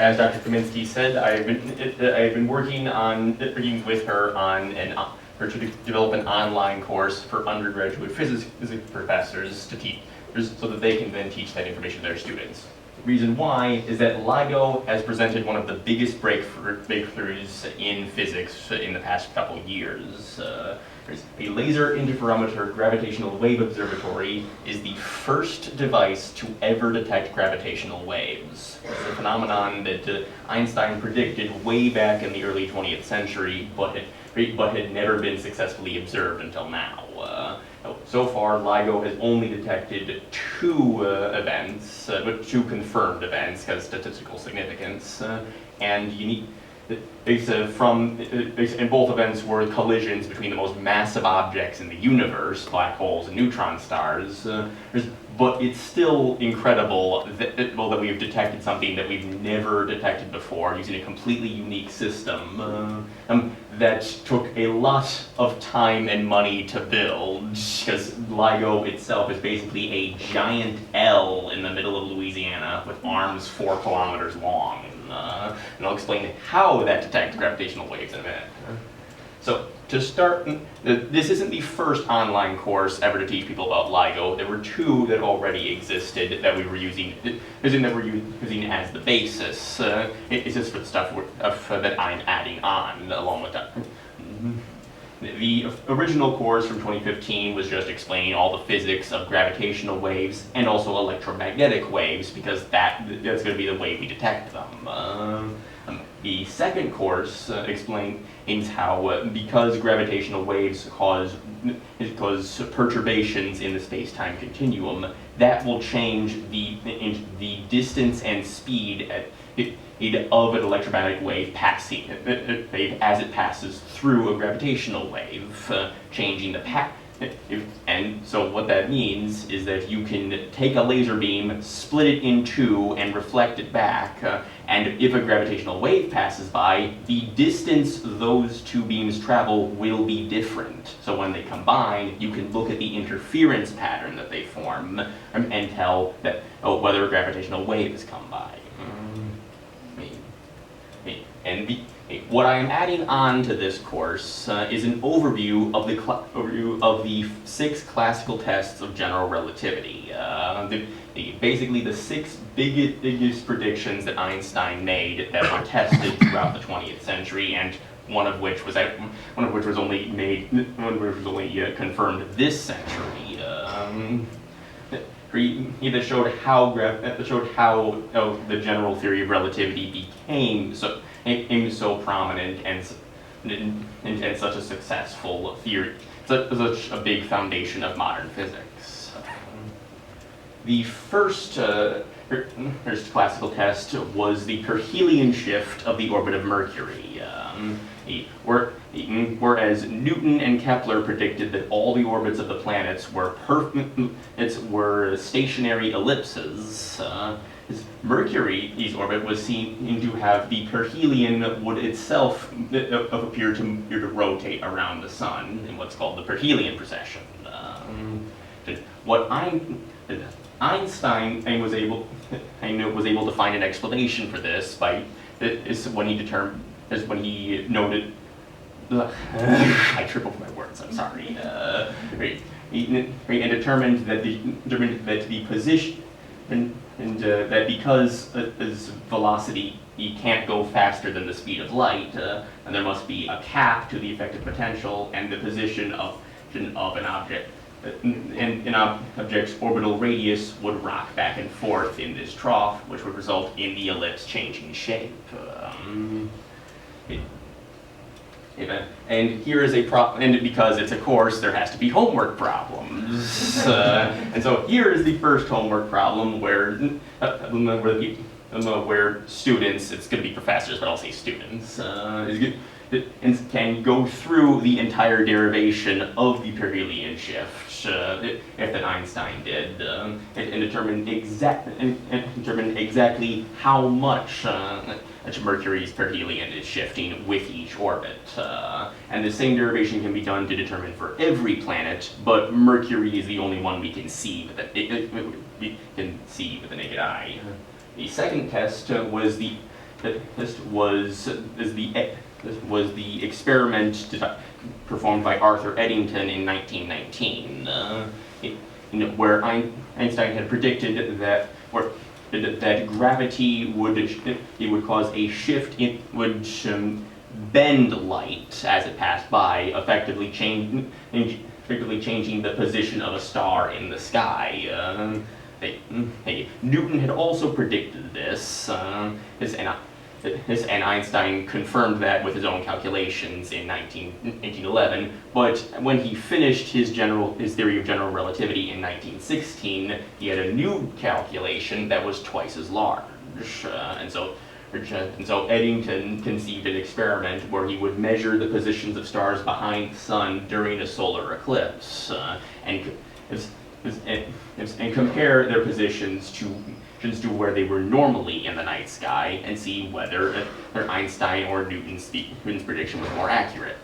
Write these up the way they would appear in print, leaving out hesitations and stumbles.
as Dr. Kaminsky said, I've been working with her on to develop an online course for undergraduate physics professors to teach, so that they can then teach that information to their students. The reason why is that LIGO has presented one of the biggest breakthroughs in physics in the past couple years. A laser interferometer gravitational wave observatory is the first device to ever detect gravitational waves. It's a phenomenon that Einstein predicted way back in the early 20th century, but had never been successfully observed until now. So far, LIGO has only detected two events, but two confirmed events because statistical significance, and unique. And both events were collisions between the most massive objects in the universe, black holes and neutron stars. But it's still incredible that we have detected something that we've never detected before using a completely unique system that took a lot of time and money to build, because LIGO itself is basically a giant L in the middle of Louisiana with arms 4 kilometers long. And I'll explain how that detects gravitational waves in a minute. So, to start, this isn't the first online course ever to teach people about LIGO. There were two that already existed that we were using as the basis. It's just for the stuff that I'm adding on along with that. The original course from 2015 was just explaining all the physics of gravitational waves and also electromagnetic waves, because that's going to be the way we detect them. The second course explains how, because gravitational waves cause perturbations in the space-time continuum, that will change the distance and speed of an electromagnetic wave as it passes through a gravitational wave, changing the path. And so what that means is that you can take a laser beam, split it in two, and reflect it back, and if a gravitational wave passes by, the distance those two beams travel will be different. So when they combine, you can look at the interference pattern that they form and tell that, whether a gravitational wave has come by. And what I am adding on to this course is an overview of the 6 classical tests of general relativity. Basically, the 6 biggest predictions that Einstein made that were tested throughout the 20th century, and one of which was only confirmed this century. That showed how the general theory of relativity became so prominent and such a successful theory, such a big foundation of modern physics. The first classical test was the perihelion shift of the orbit of Mercury. Whereas Newton and Kepler predicted that all the orbits of the planets were stationary ellipses, Mercury's orbit was seen to have the perihelion would itself appear to rotate around the sun in what's called the perihelion precession. What Einstein was able to find an explanation for this when he noted. I trip over my words. I'm sorry. And determined that the position and that because its velocity can't go faster than the speed of light, and there must be a cap to the effective potential and the position of an object. And an object's orbital radius would rock back and forth in this trough, which would result in the ellipse changing shape. And here is and because it's a course, there has to be homework problems. And so here is the first homework problem where students, it's going to be professors, but I'll say students, can go through the entire derivation of the perihelion shift, if that Einstein did, and determine exactly how much Mercury's perihelion is shifting with each orbit. And the same derivation can be done to determine for every planet, but Mercury is the only one we can see with the naked eye. The second test was the this was the experiment performed by Arthur Eddington in 1919, where Einstein had predicted that that gravity would cause a shift. It would bend light as it passed by, effectively changing the position of a star in the sky. Newton had also predicted this, and Einstein confirmed that with his own calculations in 1811. But when he finished his theory of general relativity in 1916, he had a new calculation that was twice as large, and so Eddington conceived an experiment where he would measure the positions of stars behind the sun during a solar eclipse, and compare their positions to where they were normally in the night sky, and see whether Einstein or Newton's prediction was more accurate.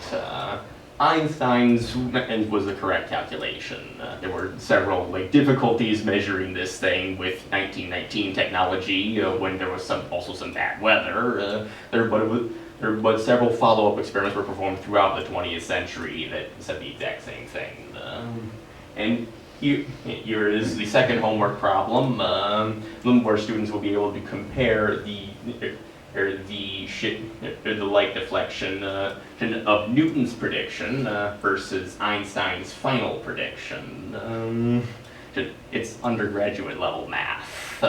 Einstein's was the correct calculation. There were several difficulties measuring this thing with 1919 technology when there was also some bad weather. But several follow-up experiments were performed throughout the 20th century that said the exact same thing. And here is the second homework problem, where students will be able to compare the light deflection of Newton's prediction versus Einstein's final prediction. It's undergraduate level math.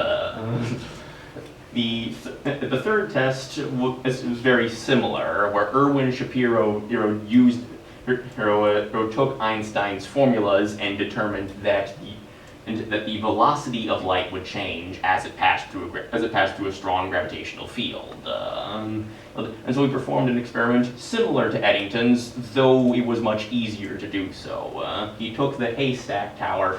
The third test was very similar, where Erwin Shapiro took Einstein's formulas and determined that the velocity of light would change as it passed through a strong gravitational field. And so we performed an experiment similar to Eddington's, though it was much easier to do so. He took the haystack tower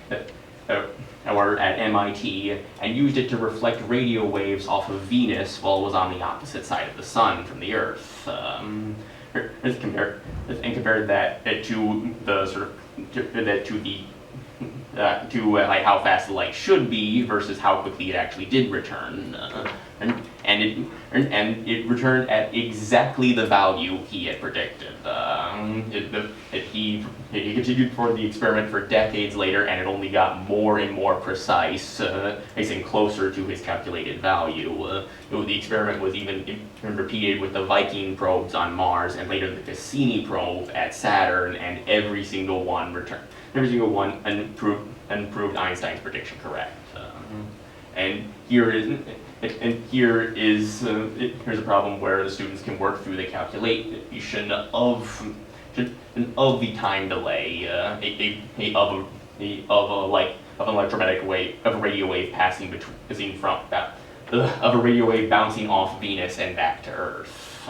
at MIT and used it to reflect radio waves off of Venus while it was on the opposite side of the sun from the Earth. And compared that to how fast the light should be versus how quickly it actually did return, and it returned at exactly the value he had predicted. He continued for the experiment for decades later, and it only got more and more precise, getting closer to his calculated value. The experiment was even repeated with the Viking probes on Mars, and later the Cassini probe at Saturn, and every single one proved Einstein's prediction correct. Here's a problem where the students can work through the calculation of the time delay of a radio wave bouncing off Venus and back to Earth.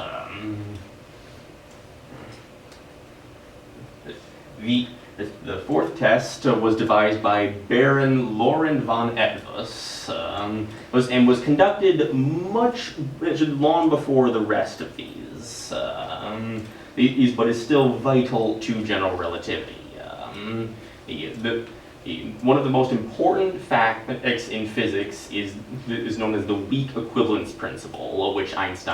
The fourth test was devised by Baron Lorenz von Ettus, and was conducted long before the rest of these, but is still vital to general relativity. One of the most important facts in physics is known as the weak equivalence principle, which as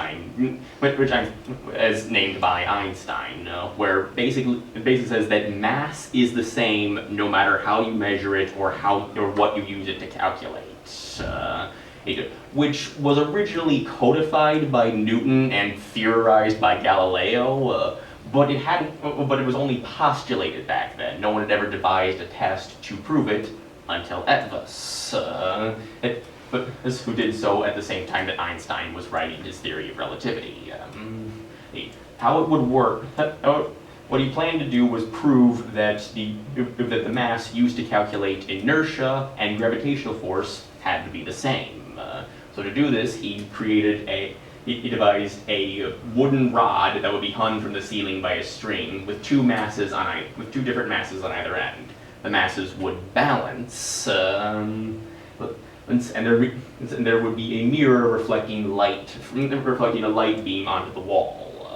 named by Einstein, where basically says that mass is the same no matter how you measure it or what you use it to calculate. Which was originally codified by Newton and theorized by Galileo. But it was only postulated back then. No one had ever devised a test to prove it until Ettus, who did so at the same time that Einstein was writing his theory of relativity. How it would work, what he planned to do was prove that the mass used to calculate inertia and gravitational force had to be the same. So to do this, he devised a wooden rod that would be hung from the ceiling by a string with two different masses on either end. The masses would balance, and there would be a mirror reflecting a light beam onto the wall.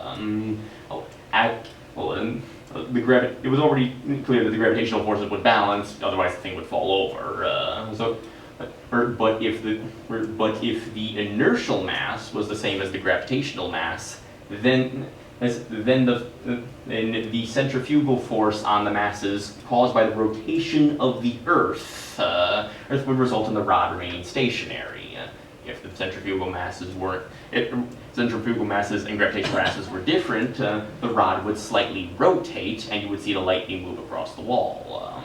It was already clear that the gravitational forces would balance, otherwise the thing would fall over. So if the inertial mass was the same as the gravitational mass, then the centrifugal force on the masses caused by the rotation of the Earth would result in the rod remaining stationary. If the centrifugal masses and gravitational masses were different, the rod would slightly rotate, and you would see the light beam move across the wall.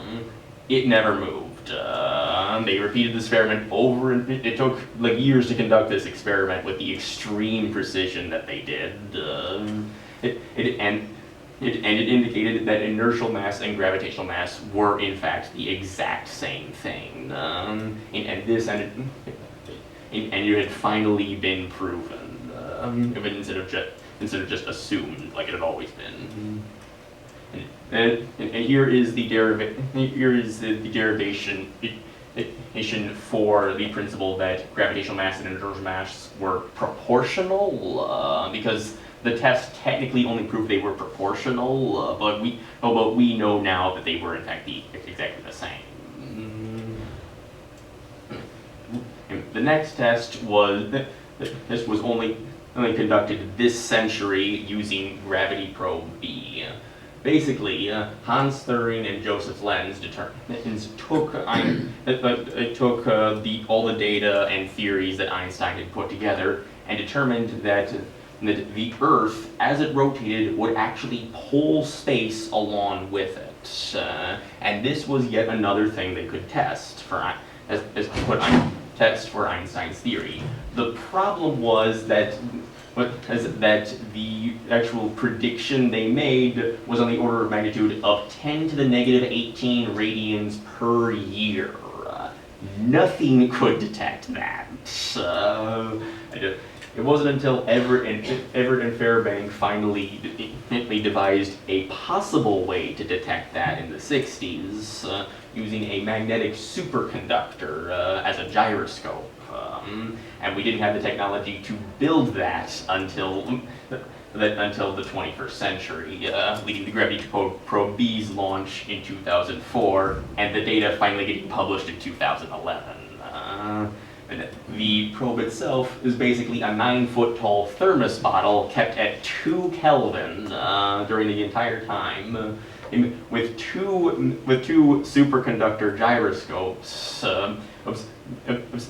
It never moved. They repeated the experiment over, and it took like years to conduct this experiment with the extreme precision that they did. It indicated that inertial mass and gravitational mass were in fact the exact same thing, and it had finally been proven, instead of just assumed like it had always been. And here is the derivation for the principle that gravitational mass and inertial mass were proportional, because the test technically only proved they were proportional, but we know now that they were in fact exactly the same. The next test was only conducted this century using gravity probe B. Basically, Hans Thering and Joseph Lenz took all the data and theories that Einstein had put together and determined that the Earth, as it rotated, would actually pull space along with it. And this was yet another thing they could test for Einstein's theory. The problem was that the actual prediction they made was on the order of magnitude of 10 to the negative 18 radians per year. Nothing could detect that. It wasn't until Everett and Fairbank finally devised a possible way to detect that in the 60s, using a magnetic superconductor as a gyroscope. And we didn't have the technology to build that until the 21st century, leading to Gravity Probe B's launch in 2004, and the data finally getting published in 2011. And the probe itself is basically a 9-foot-tall thermos bottle kept at 2 Kelvin during the entire time, with two superconductor gyroscopes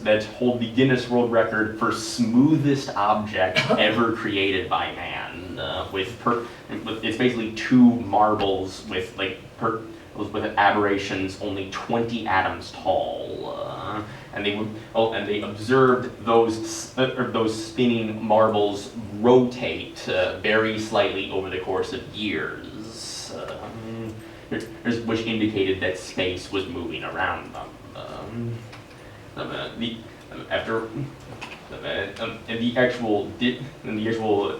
that hold the Guinness World Record for smoothest object ever created by man. It's basically 2 marbles with aberrations only 20 atoms tall. And they observed those spinning marbles rotate very slightly over the course of years, which indicated that space was moving around them. The actual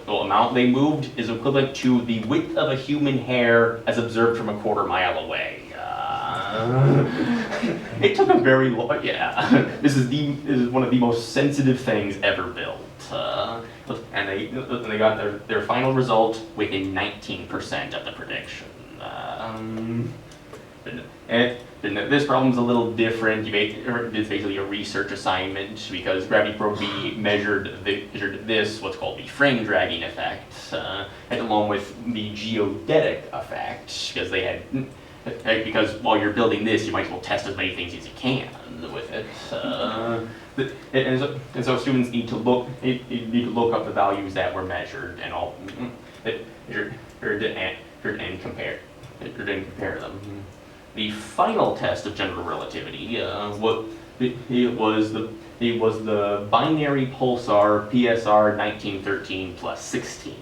amount they moved is equivalent to the width of a human hair as observed from a quarter mile away. It took a very long. Yeah, this is one of the most sensitive things ever built, and they got their final result within 19% of the prediction. This problem's a little different. It's basically a research assignment because Gravity Probe B measured what's called the frame dragging effect, and along with the geodetic effect, because while you're building this, you might as well test as many things as you can with it. And so students need to look up the values that were measured and compare them. The final test of general relativity was the binary pulsar PSR 1913 plus 16.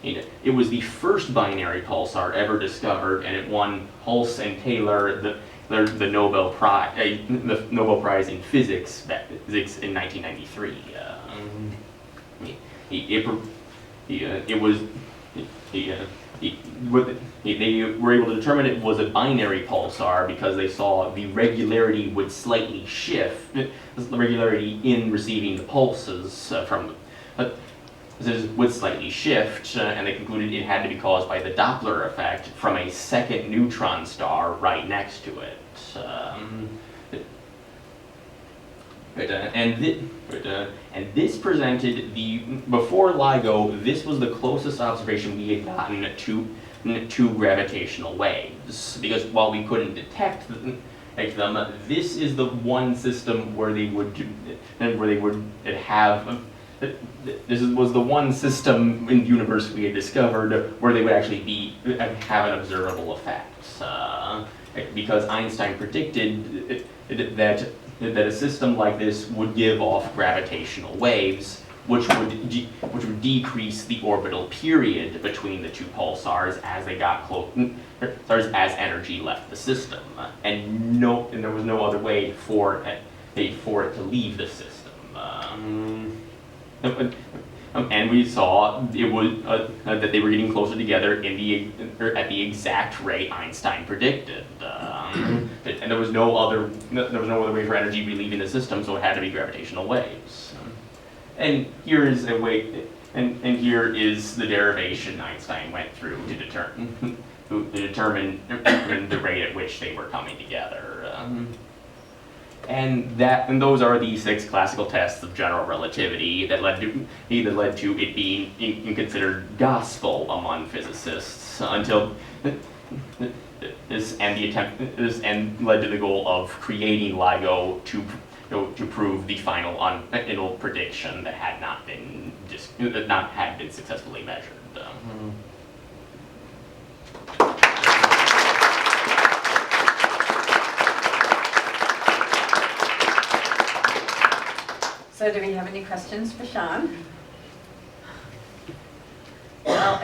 It was the first binary pulsar ever discovered, and it won Hulse and Taylor the Nobel Prize in physics in 1993. They were able to determine it was a binary pulsar because they saw the regularity would slightly shift, the regularity in receiving the pulses would slightly shift, and they concluded it had to be caused by the Doppler effect from a second neutron star right next to it. And this presented before LIGO, this was the closest observation we had gotten to gravitational waves. Because while we couldn't detect them, this is the one system where they would have. This was the one system in the universe we had discovered where they would actually have an observable effect. Because Einstein predicted that a system like this would give off gravitational waves, which would decrease the orbital period between the two pulsars as they got close, as energy left the system, and there was no other way for it to leave the system. And we saw that they were getting closer together at the exact rate Einstein predicted, and there was no other way for energy to be leaving the system, so it had to be gravitational waves. And here is a way, and here is the derivation Einstein went through to determine the rate at which they were coming together. And those are the 6 classical tests of general relativity that led to it being considered gospel among physicists until this led to the goal of creating LIGO to prove the final prediction that had not been successfully measured. So do we have any questions for Sean? Well,